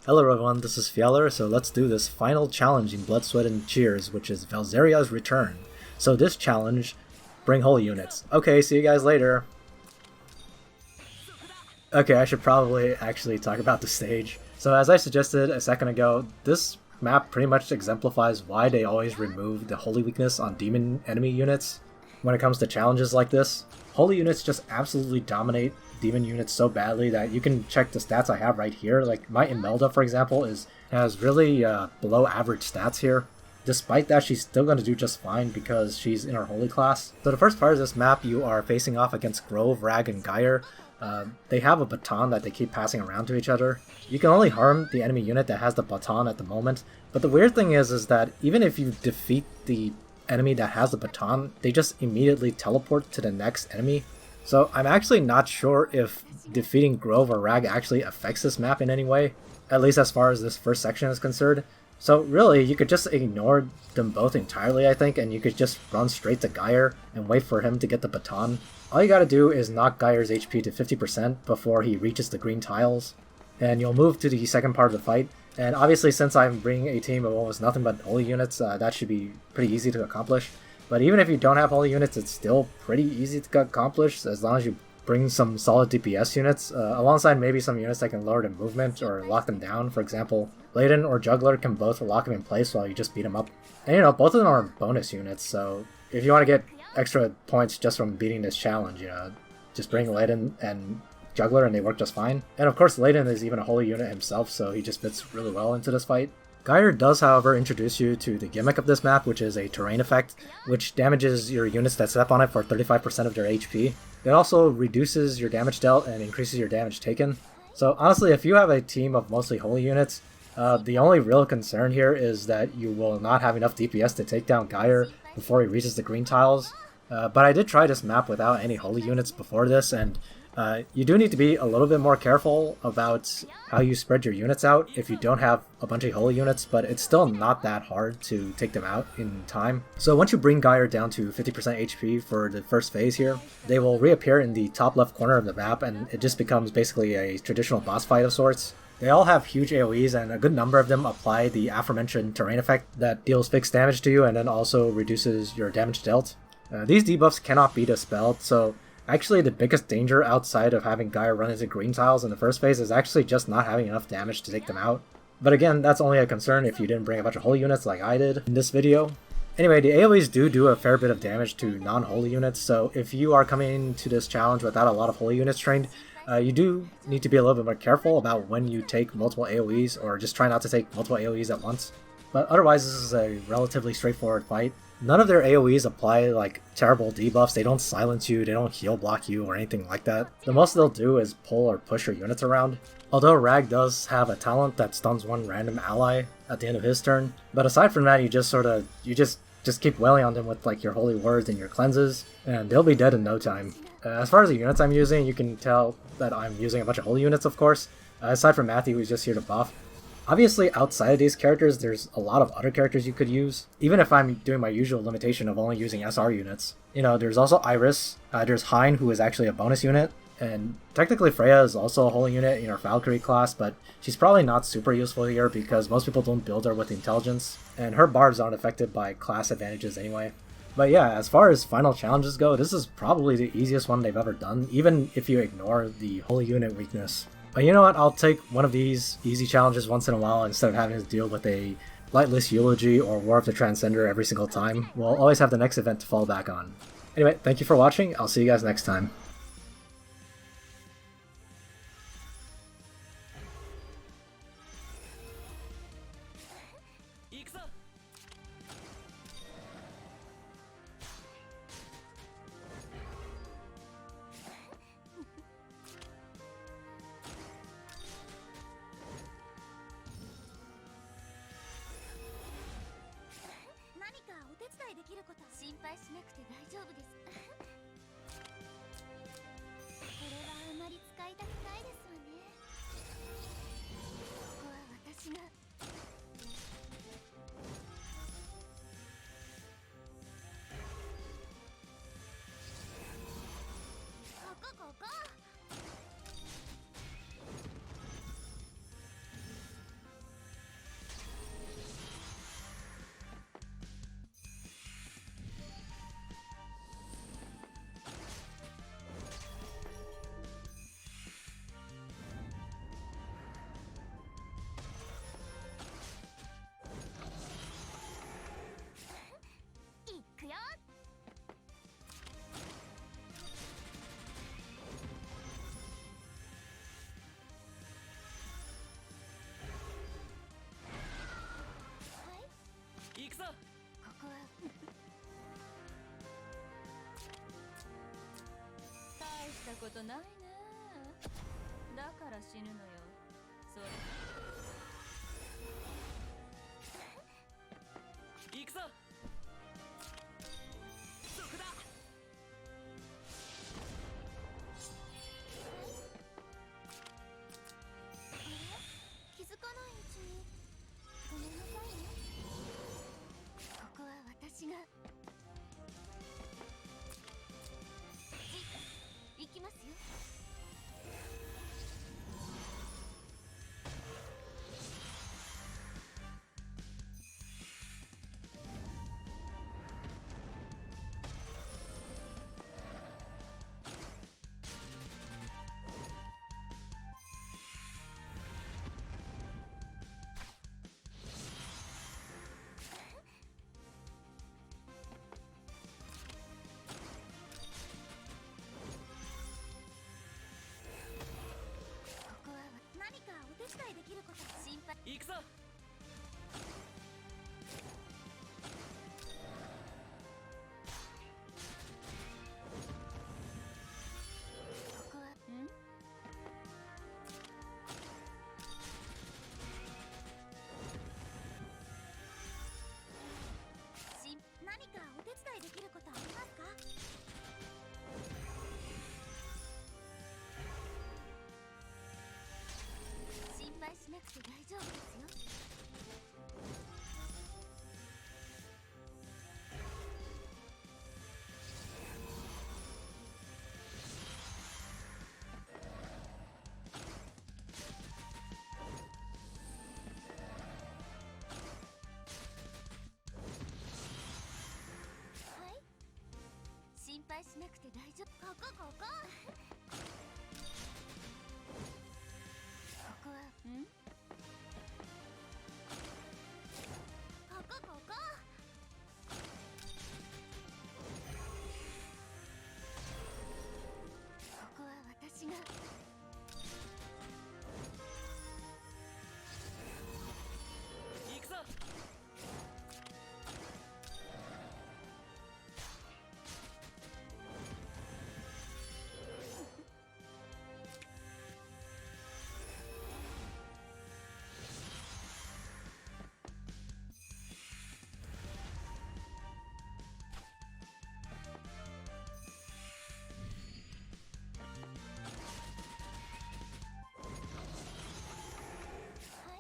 Hello everyone, this is Fjaller, so let's do this final challenge in Blood, Sweat, and Tears, which is Velzeria's Return. So this challenge, bring holy units. Okay, see you guys later. Okay, I should probably actually talk about the stage. So as I suggested a second ago, this map pretty much exemplifies why they always remove the holy weakness on demon enemy units when it comes to challenges like this. Holy units just absolutely dominate demon units so badly that you can check the stats I have right here. Like my Imelda, for example, has really below average stats here. Despite that, she's still going to do just fine because she's in her holy class. So the first part of this map, you are facing off against Grove, Rag, and Geyer. They have a baton that they keep passing around to each other. You can only harm the enemy unit that has the baton at the moment. But the weird thing is that even if you defeat the enemy that has the baton, they just immediately teleport to the next enemy. So I'm actually not sure if defeating Grove or Rag actually affects this map in any way, at least as far as this first section is concerned. So really, you could just ignore them both entirely, I think, and you could just run straight to Geyer and wait for him to get the baton. All you gotta do is knock Geyer's HP to 50% before he reaches the green tiles, and you'll move to the second part of the fight. And obviously, since I'm bringing a team of almost nothing but holy units, that should be pretty easy to accomplish. But even if you don't have holy units, it's still pretty easy to accomplish as long as you bring some solid DPS units, alongside maybe some units that can lower the movement or lock them down. For example, Layden or Juggler can both lock him in place while you just beat him up. And you know, both of them are bonus units, so if you want to get extra points just from beating this challenge, you know, just bring Layden and Juggler and they work just fine. And of course, Layden is even a holy unit himself, so he just fits really well into this fight. Geyer does, however, introduce you to the gimmick of this map, which is a terrain effect, which damages your units that step on it for 35% of their HP. It also reduces your damage dealt and increases your damage taken. So honestly, if you have a team of mostly holy units, the only real concern here is that you will not have enough DPS to take down Geyer before he reaches the green tiles. But I did try this map without any holy units before this, and you do need to be a little bit more careful about how you spread your units out if you don't have a bunch of holy units, but it's still not that hard to take them out in time. So once you bring Geyer down to 50% HP for the first phase here, they will reappear in the top left corner of the map, and it just becomes basically a traditional boss fight of sorts. They all have huge AoEs, and a good number of them apply the aforementioned terrain effect that deals fixed damage to you and then also reduces your damage dealt. These debuffs cannot be dispelled, so actually the biggest danger outside of having Geyer run into green tiles in the first phase is actually just not having enough damage to take them out. But again, that's only a concern if you didn't bring a bunch of holy units like I did in this video. Anyway, the AoEs do a fair bit of damage to non-holy units, so if you are coming to this challenge without a lot of holy units trained, you do need to be a little bit more careful about when you take multiple AoEs, or just try not to take multiple AoEs at once. But otherwise, this is a relatively straightforward fight. None of their AoEs apply like terrible debuffs. They don't silence you, they don't heal block you or anything like that. The most they'll do is pull or push your units around. Although Rag does have a talent that stuns one random ally at the end of his turn. But aside from that, you just keep wailing on them with like your holy words and your cleanses, and they'll be dead in no time. As far as the units I'm using, you can tell that I'm using a bunch of holy units, of course. Aside from Matthew, who's just here to buff. Obviously, outside of these characters, there's a lot of other characters you could use, even if I'm doing my usual limitation of only using SR units. You know, there's also Iris, there's Hein, who is actually a bonus unit, and technically Freya is also a holy unit in her Valkyrie class, but she's probably not super useful here because most people don't build her with intelligence, and her barbs aren't affected by class advantages anyway. But yeah, as far as final challenges go, this is probably the easiest one they've ever done, even if you ignore the holy unit weakness. But you know what, I'll take one of these easy challenges once in a while instead of having to deal with a Lightless Eulogy or War of the Transcender every single time. We'll always have the next event to fall back on. Anyway, thank you for watching, I'll see you guys next time. ことないね。だから死ぬのよ。それ行くぞ。そこだ。気づかないうちに。ごめんなさいね。ここは私が。行きますよ。何かお手伝いできること心配。行くぞ。ここは何かお手伝いできることありますか？心配しなくて大丈夫ですよ。はい、心配しなくて大丈夫。ここここはこここは私が。行くぞ。はい。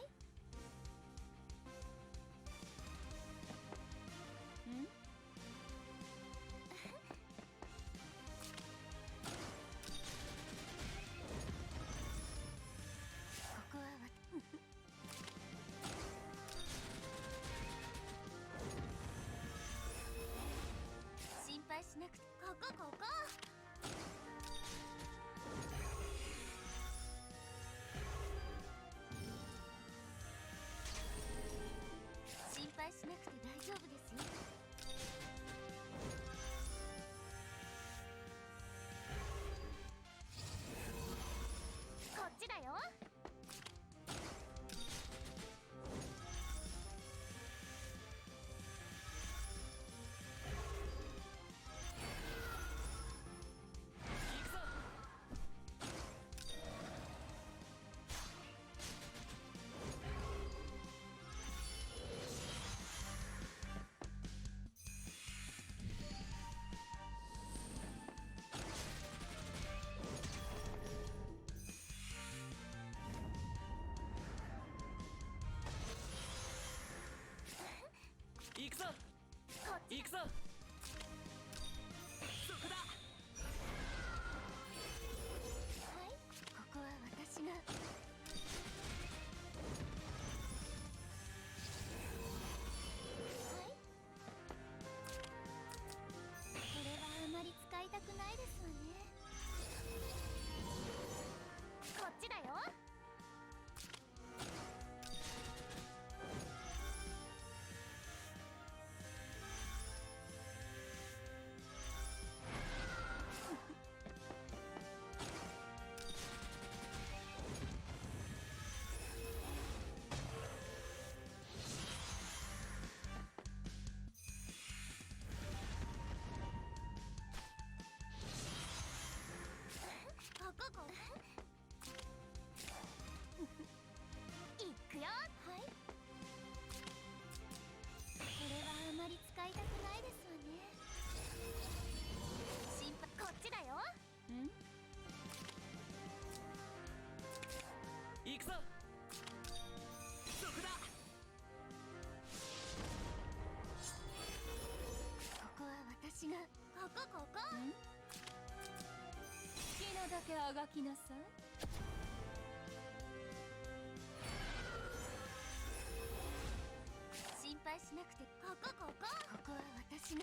ここは心配しなくて。ここ心配しなくて大丈夫ですよ。こっちだよ。行くぞ。行くぞ。こっち。行くぞ。そこだ。はい、ここは私が。はい、これはあまり使いたくないですわね。こっちだよ。あがきなさい。心配しなくてここは私が